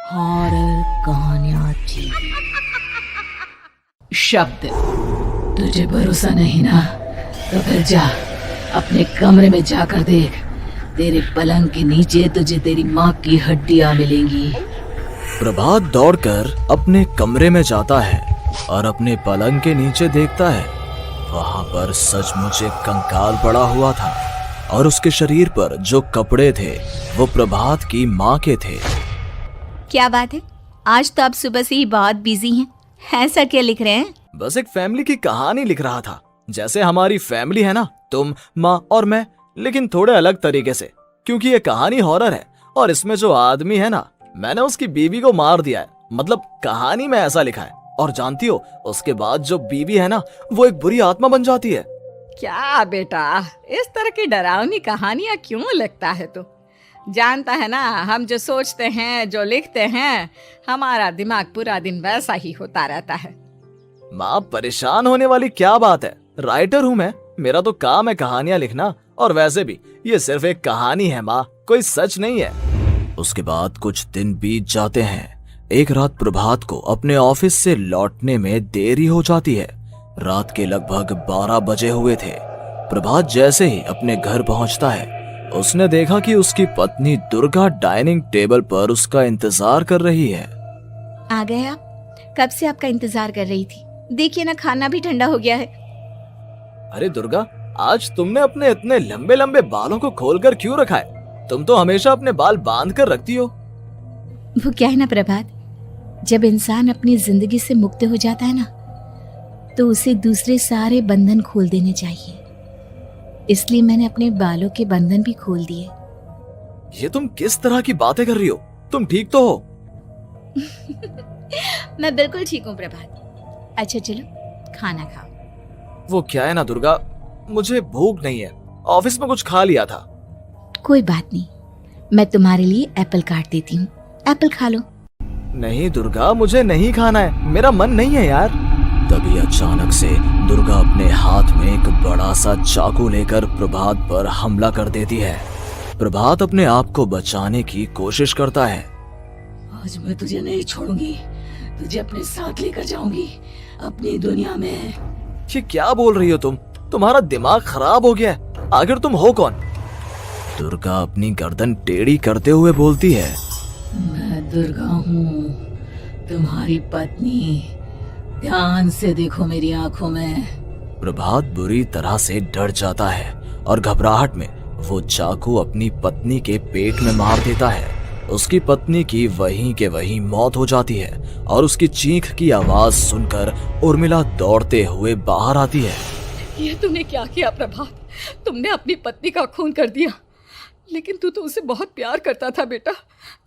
Horror कहानियां थी। शब्द, तुझे भरोसा नहीं ना, तो फिर जा अपने कमरे में जाकर देख। तेरे पलंग के नीचे तुझे तेरी माँ की हड्डियां मिलेंगी। प्रभात दौड़कर अपने कमरे में जाता है और अपने पलंग के नीचे देखता है। वहां पर सचमुच एक कंकाल पड़ा हुआ था और उसके शरीर पर जो कपड़े थे वो प्रभात की माँ के थे। क्या बात है, आज तो आप सुबह से ही बहुत बिजी हैं। ऐसा क्या लिख रहे हैं? बस एक फैमिली की कहानी लिख रहा था। जैसे हमारी फैमिली है ना, तुम, माँ और मैं, लेकिन थोड़े अलग तरीके से, क्योंकि ये कहानी हॉरर है और इसमें जो आदमी है ना, मैंने उसकी बीवी को मार दिया है। मतलब कहानी में ऐसा लिखा है। और जानती हो, उसके बाद जो बीवी है ना, वो एक बुरी आत्मा बन जाती है। क्या बेटा, इस तरह की डरावनी कहानियां क्यों लिखता है तू? जानता है ना, हम जो सोचते हैं, जो लिखते हैं, हमारा दिमाग पूरा दिन वैसा ही होता रहता है। माँ, परेशान होने वाली क्या बात है? राइटर हूँ मैं, मेरा तो काम है कहानियां लिखना। और वैसे भी ये सिर्फ एक कहानी है माँ, कोई सच नहीं है। उसके बाद कुछ दिन बीत जाते हैं। एक रात प्रभात को अपने ऑफिस से लौटने में देरी हो जाती है। रात के लगभग 12 बजे हुए थे। प्रभात जैसे ही अपने घर पहुंचता है, उसने देखा कि उसकी पत्नी दुर्गा डाइनिंग टेबल पर उसका इंतजार कर रही है। आ गए आप? कब से आपका इंतजार कर रही थी। देखिए ना, खाना भी ठंडा हो गया है। अरे दुर्गा, आज तुमने अपने इतने लंबे लंबे बालों को खोलकर क्यों रखा है? तुम तो हमेशा अपने बाल बांध कर रखती हो। वो क्या है ना प्रभात, जब इंसान अपनी जिंदगी से मुक्त हो जाता है ना, तो उसे दूसरे सारे बंधन खोल देने चाहिए। इसलिए मैंने अपने बालों के बंधन भी खोल दिए। ये तुम किस तरह की बातें कर रही हो? तुम ठीक तो हो? मैं बिल्कुल ठीक हूँ प्रभात। अच्छा चलो खाना खाओ। वो क्या है ना दुर्गा, मुझे भूख नहीं है। ऑफिस में कुछ खा लिया था। कोई बात नहीं, मैं तुम्हारे लिए एप्पल काट देती हूँ, एप्पल खा लो। नहीं दुर्गा, मुझे नहीं खाना है, मेरा मन नहीं है यार। तभी अचानक से दुर्गा अपने हाथ में एक बड़ा सा चाकू लेकर प्रभात पर हमला कर देती है। प्रभात अपने आप को बचाने की कोशिश करता है। आज मैं तुझे नहीं छोड़ूंगी, तुझे अपने साथ लेकर जाऊंगी अपनी दुनिया में। ये क्या बोल रही हो तुम? तुम्हारा दिमाग खराब हो गया है। आखिर तुम हो कौन? दुर्गा अपनी गर्दन टेढ़ी करते हुए बोलती है। मैं दुर्गा हूँ, तुम्हारी पत्नी। ध्यान से देखो मेरी आंखों में। प्रभात बुरी तरह से डर जाता है और घबराहट में वो चाकू अपनी पत्नी के पेट में मार देता है। उसकी पत्नी की वहीं के वहीं मौत हो जाती है और उसकी चीख की आवाज सुनकर उर्मिला दौड़ते हुए बाहर आती है। ये तूने क्या किया प्रभात? तुमने अपनी पत्नी का खून कर दिया। लेकिन तू तो उसे बहुत प्यार करता था बेटा।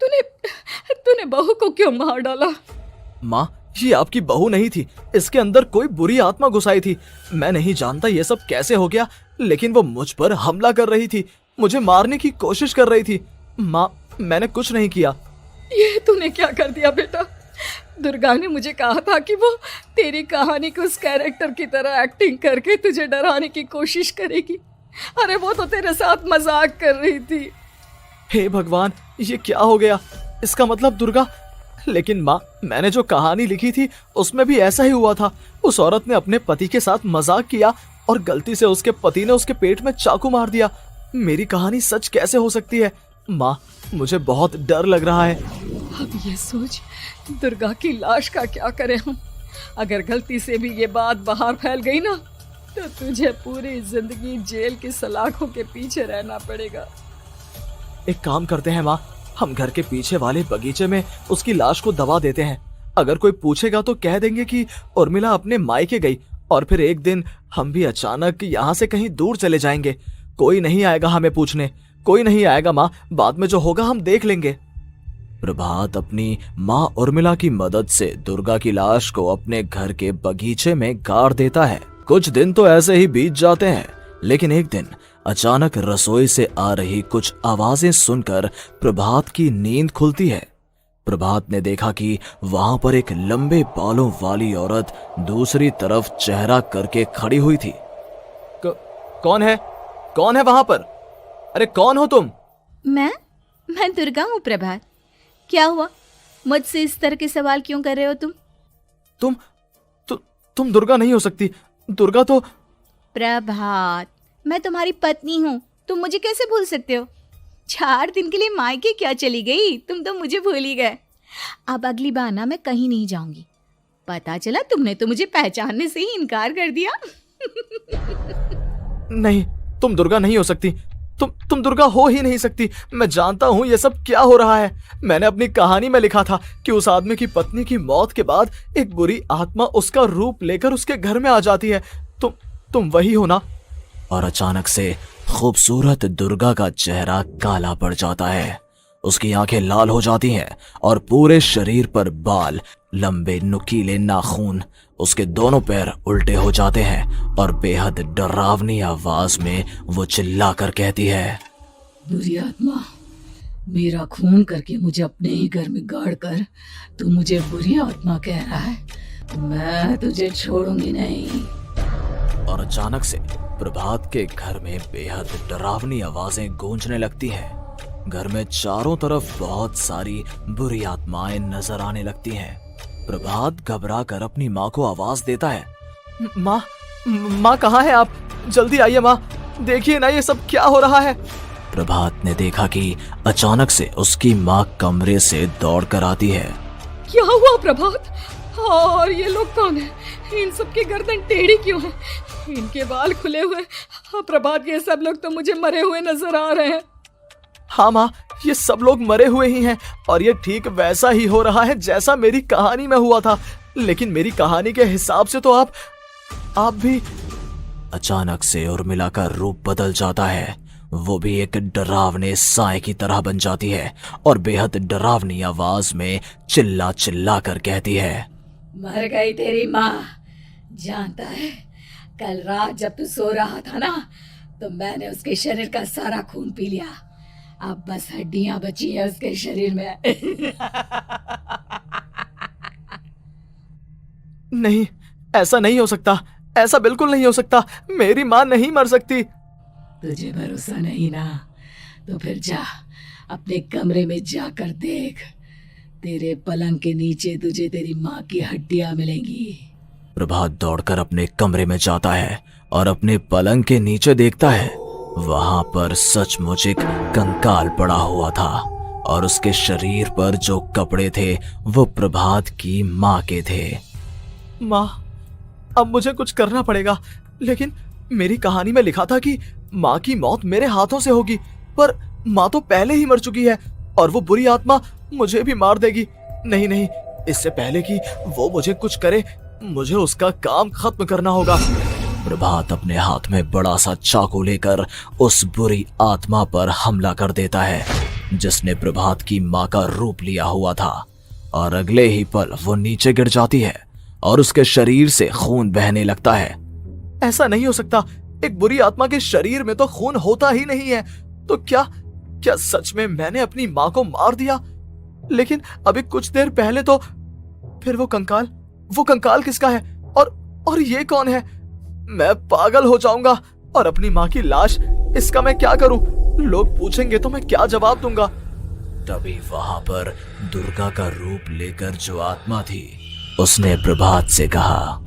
तूने बहू को क्यों मार डाला? माँ, ये आपकी बहू नहीं थी, इसके अंदर कोई बुरी आत्मा घुसाई थी। मैं नहीं जानता ये सब कैसे हो गया, लेकिन वो मुझ पर हमला कर रही थी, मुझे मारने की कोशिश कर रही थी। माँ, मैंने कुछ नहीं किया। ये तूने क्या कर दिया बेटा? दुर्गा ने मुझे कहा था कि वो तेरी कहानी को उस कैरेक्टर की तरह एक्टिंग करके तुझे डराने की कोशिश करेगी। अरे वो तो तेरे साथ मजाक कर रही थी। हे भगवान, ये क्या हो गया? इसका मतलब दुर्गा। लेकिन माँ, मैंने जो कहानी लिखी थी उसमें भी ऐसा ही हुआ था। उस औरत ने अपने पति के साथ मजाक किया और गलती से उसके पति ने उसके पेट में चाकू मार दिया। मेरी कहानी सच कैसे हो सकती है? माँ, मुझे बहुत डर लग रहा है। अब ये सोच, दुर्गा की लाश का क्या करें हम? अगर गलती से भी ये बात बाहर फैल गई ना, तो तुझे पूरी जिंदगी जेल की सलाखों के पीछे रहना पड़ेगा। एक काम करते हैं माँ, हम घर के पीछे वाले बगीचे में उसकी लाश को दबा देते हैं। अगर कोई पूछेगा तो कह देंगे कि उर्मिला अपने मायके गई और फिर एक दिन हम भी अचानक यहाँ से कहीं दूर चले जाएंगे। कोई नहीं आएगा हमें पूछने, कोई नहीं आएगा माँ, बाद में जो होगा हम देख लेंगे। प्रभात अपनी माँ उर्मिला की मदद से दुर्गा की लाश को अपने घर के बगीचे में गाड़ देता है। कुछ दिन तो ऐसे ही बीत जाते हैं, लेकिन एक दिन अचानक रसोई से आ रही कुछ आवाजें सुनकर प्रभात की नींद खुलती है। प्रभात ने देखा कि वहां पर एक लंबे बालों वाली औरत दूसरी तरफ चेहरा करके खड़ी हुई थी। कौन है? कौन है वहां पर? अरे कौन हो तुम? मैं दुर्गा हूँ प्रभात। क्या हुआ? मुझसे इस तरह के सवाल क्यों कर रहे हो तुम? तुम दुर्गा नहीं हो सकती। दुर्गा तो प्रभात, मैं तुम्हारी पत्नी हूँ, तुम मुझे कैसे भूल सकते हो? 4 दिन के लिए मायके क्या चली गई, तुम तो मुझे भूल ही गए। अब अगली बार ना मैं कहीं नहीं जाऊंगी। पता चला तुमने तो मुझे पहचानने से ही इनकार कर दिया। नहीं, तुम दुर्गा नहीं हो सकती। तुम दुर्गा हो ही नहीं सकती। मैं जानता हूँ ये सब क्या हो रहा है। मैंने अपनी कहानी में लिखा था कि उस आदमी की पत्नी की मौत के बाद एक बुरी आत्मा उसका रूप लेकर उसके घर में आ जाती है। तुम वही हो ना? और अचानक से खूबसूरत दुर्गा का चेहरा काला पड़ जाता है। उसकी आंखें लाल हो जाती हैं और पूरे शरीर पर बाल, लंबे नुकीले नाखून, उसके दोनों पैर उल्टे हो जाते हैं और बेहद डरावनी आवाज में वो चिल्लाकर कहती है, बुरी आत्मा, मेरा खून करके मुझे अपने ही घर में गाड़ कर तू मुझे बुरी आत्मा कह रहा है? मैं तुझे छोड़ूंगी नहीं। और अचानक से प्रभात के घर में बेहद डरावनी आवाजें गूंजने लगती हैं। घर में चारों तरफ बहुत सारी बुरी आत्माएं नजर आने लगती हैं। प्रभात घबरा कर अपनी माँ को आवाज देता है, माँ कहाँ है आप? जल्दी आइए माँ, देखिए ना ये सब क्या हो रहा है। प्रभात ने देखा कि अचानक से उसकी माँ कमरे से दौड़ कर आती है। क्या हुआ प्रभात? और ये लोग कौन है? इन सब की गर्दन टेढ़ी क्यों है? इनके बाल खुले हुए। प्रभात, ये सब लोग तो मुझे मरे हुए नजर आ रहे हैं। हाँ माँ, ये सब लोग मरे हुए ही हैं और ये ठीक वैसा ही हो रहा है जैसा मेरी कहानी में हुआ था। लेकिन मेरी कहानी के हिसाब से तो आप भी। अचानक से उर्मिला का रूप बदल जाता है। वो भी एक डरावने साए की तरह बन जाती है और बेहद डरावनी आवाज में चिल्ला चिल्ला कर कहती है, मर गई तेरी माँ। जानता है, कल रात जब तू सो रहा था ना, तो मैंने उसके शरीर का सारा खून पी लिया। अब बस हड्डियां बची है उसके शरीर में। नहीं, ऐसा नहीं हो सकता। ऐसा बिल्कुल नहीं हो सकता। मेरी माँ नहीं मर सकती। तुझे भरोसा नहीं ना? तो फिर जा, अपने कमरे में जाकर देख। तेरे पलंग के नीचे तुझे तेरी माँ की हड्डियां मिलेंगी। प्रभात दौड़कर अपने कमरे में जाता है और अपने पलंग के नीचे देखता है। वहां पर सचमुच एक कंकाल पड़ा हुआ था और उसके शरीर पर जो कपड़े थे वो प्रभात की माँ के थे। माँ, अब मुझे कुछ करना पड़ेगा। लेकिन मेरी कहानी में लिखा था कि माँ की मौत मेरे हाथों से होगी, पर माँ तो पहले ही मर चुकी है और वो बुरी आत्मा मुझे भी मार देगी। नहीं नहीं, इससे पहले कि वो मुझे कुछ करे, मुझे उसका काम खत्म करना होगा। प्रभात अपने हाथ में बड़ा सा चाकू लेकर उस बुरी आत्मा पर हमला कर देता है जिसने प्रभात की माँ का रूप लिया हुआ था, और अगले ही पल वो नीचे गिर जाती है और उसके शरीर से खून बहने लगता है। ऐसा नहीं हो सकता। एक बुरी आत्मा के शरीर में तो खून होता ही नहीं है। तो क्या सच में मैंने अपनी माँ को मार दिया? लेकिन अभी कुछ देर पहले तो फिर वो कंकाल किसका है? और ये कौन है? मैं पागल हो जाऊंगा। और अपनी माँ की लाश, इसका मैं क्या करूं? लोग पूछेंगे तो मैं क्या जवाब दूंगा? तभी वहां पर दुर्गा का रूप लेकर जो आत्मा थी उसने प्रभात से कहा,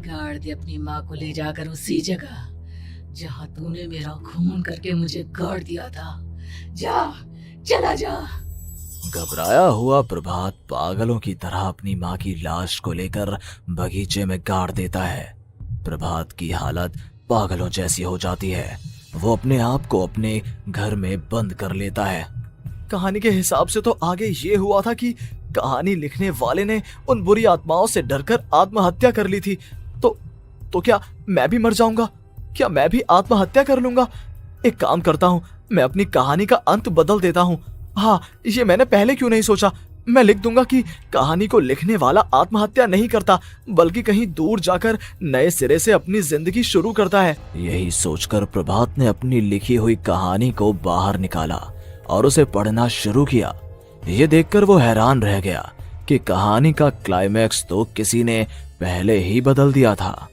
गाड़ दे अपनी माँ को ले जाकर उसी जगह जहाँ तूने मेरा खून करके मुझे गाड़ दिया था। जा, चला जा। घबराया हुआ प्रभात पागलों की तरह अपनी माँ की लाश को लेकर बगीचे में गाड़ देता है। प्रभात की हालत पागलों जैसी हो जाती है। वो अपने आप को अपने घर में बंद कर लेता है। कहानी के हिसाब से तो आगे ये हुआ था कि कहानी लिखने वाले ने उन बुरी आत्माओं से डरकर आत्महत्या कर ली थी। तो क्या मैं भी मर जाऊंगा? क्या मैं भी आत्महत्या कर लूंगा? एक काम करता हूँ, मैं अपनी कहानी का अंत बदल देता हूँ। हाँ, ये मैंने पहले क्यों नहीं सोचा। मैं लिख दूंगा कि कहानी को लिखने वाला आत्महत्या नहीं करता, बल्कि कहीं दूर जाकर नए सिरे से अपनी जिंदगी शुरू करता है। यही सोचकर प्रभात ने अपनी लिखी हुई कहानी को बाहर निकाला और उसे पढ़ना शुरू किया। ये देखकर वो हैरान रह गया कि कहानी का क्लाइमैक्स तो किसी ने पहले ही बदल दिया था।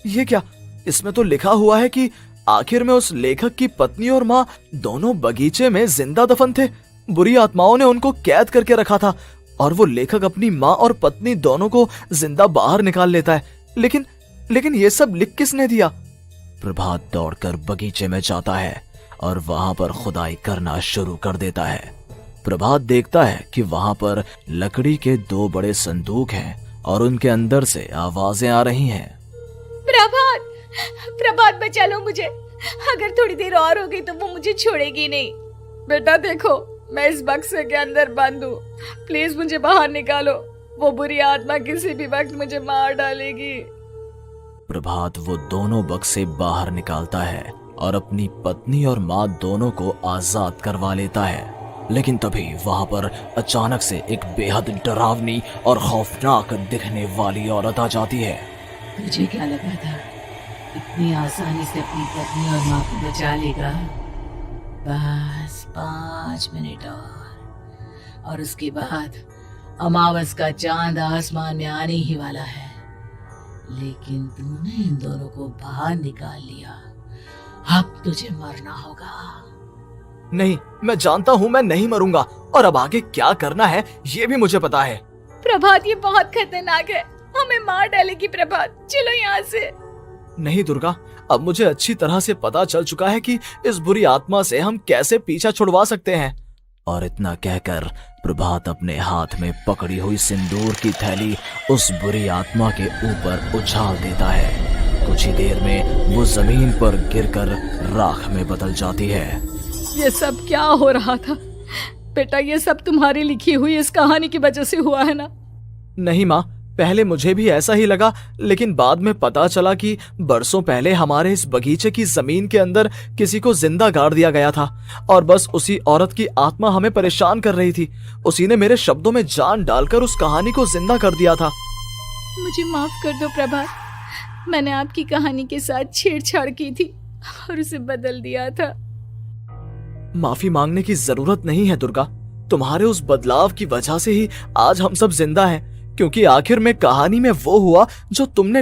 ये क्या? इसमें तो लिखा हुआ है कि आखिर में उस लेखक की पत्नी और माँ दोनों बगीचे में जिंदा दफन थे। बुरी आत्माओं ने उनको कैद करके रखा था और वो लेखक अपनी माँ और पत्नी दोनों को जिंदा बाहर निकाल लेता है। लेकिन ये सब लिख किसने दिया? प्रभात दौड़कर बगीचे में जाता है और वहां पर खुदाई करना शुरू कर देता है। प्रभात देखता है कि वहां पर लकड़ी के 2 बड़े संदूक हैं और उनके अंदर से आवाजें आ रही हैं। प्रभात बचा लो मुझे, अगर थोड़ी देर और हो गई तो वो मुझे छोड़ेगी नहीं। बेटा देखो, मैं इस बक्से के अंदर बंद हूँ, प्लीज मुझे बाहर निकालो, वो बुरी आत्मा किसी भी वक्त मुझे मार डालेगी। प्रभात वो दोनों बक्से बाहर निकालता है और अपनी पत्नी और माँ दोनों को आजाद करवा लेता है। लेकिन तभी वहां पर अचानक से एक बेहद डरावनी और खौफनाक दिखने वाली औरत आ जाती है। तुझे क्या लगा था इतनी आसानी से अपनी पत्नी और माँ को बचा लेगा? बस 5 मिनट और उसके बाद अमावस का चांद आसमान में आने ही वाला है। लेकिन तूने इन दोनों को बाहर निकाल लिया, अब तुझे मरना होगा। नहीं, मैं जानता हूँ मैं नहीं मरूंगा, और अब आगे क्या करना है ये भी मुझे पता है। प्रभात ये बहुत खतरनाक है, हमें मार डालेगी प्रभात, चलो यहाँ से। नहीं दुर्गा, अब मुझे अच्छी तरह से पता चल चुका है कि इस बुरी आत्मा से हम कैसे पीछा छुड़वा सकते हैं। और इतना कहकर प्रभात अपने हाथ में पकड़ी हुई सिंदूर की थैली उस बुरी आत्मा के ऊपर उछाल देता है। कुछ ही देर में वो जमीन पर गिरकर राख में बदल जाती है। ये सब क्या हो रहा था बेटा? ये सब तुम्हारी लिखी हुई इस कहानी की वजह से हुआ है ना? नहीं माँ, पहले मुझे भी ऐसा ही लगा, लेकिन बाद में पता चला कि बरसों पहले हमारे इस बगीचे की जमीन के अंदर किसी को जिंदा गाड़ दिया गया था और बस उसी औरत की आत्मा हमें परेशान कर रही थी। उसी ने मेरे शब्दों में जान डालकर उस कहानी को जिंदा कर दिया था। मुझे माफ कर दो प्रभात, मैंने आपकी कहानी के साथ छेड़छाड़ की थी और उसे बदल दिया था। माफी मांगने की जरूरत नहीं है दुर्गा, तुम्हारे उस बदलाव की वजह से ही आज हम सब जिंदा हैं, क्योंकि आखिर में कहानी में वो हुआ जो तुमने